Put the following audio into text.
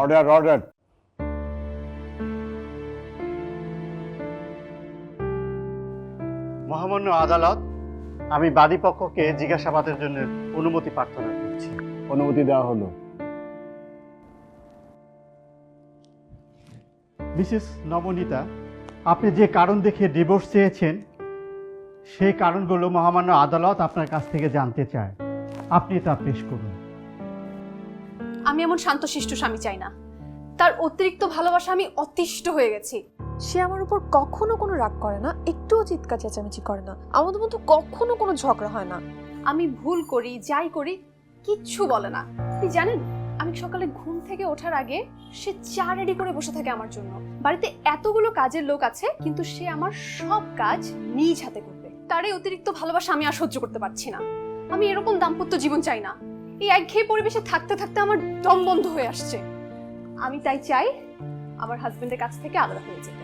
Order order. মহামান্য আদালত, আমি বাদী পক্ষকে জিজ্ঞাসাবাদের জন্য অনুমতি প্রার্থনা করছি। অনুমতি দেওয়া হলো। মিসেস নবনীতা, আপনি যে কারণ দেখে ডিভোর্স চেয়েছেন সেই কারণগুলো মহামান্য আদালত আপনার কাছ থেকে জানতে চায়। আপনি তা পেশ করুন। আমি এমন শান্তশিষ্ট স্বামী চাই না। তার অতিরিক্ত ভালোবাসা আমি অতিষ্ঠ হয়ে গেছি। সে আমার উপর কখনো কোনো রাগ করে না, একটুও চিৎকার চেঁচামেচি করে না, আমাদের মধ্যে কখনো কোনো ঝগড়া হয় না। আমি ভুল করি, যাই করি, কিচ্ছু বলে না। আপনি জানেন, আমি সকালে ঘুম থেকে ওঠার আগে সে চা রেডি করে বসে থাকে আমার জন্য। বাড়িতে এতগুলো কাজের লোক আছে, কিন্তু সে আমার সব কাজ নিজ হাতে করবে। তার এই অতিরিক্ত ভালোবাসা আমি আর সহ্য করতে পারছি না। আমি এরকম দাম্পত্য জীবন চাই না। এই একঘেয়ে পরিবেশে থাকতে থাকতে আমার দম বন্ধ হয়ে আসছে। আমি তাই চাই আমার হাজবেন্ডের কাছ থেকে আলাদা হয়ে যেতে।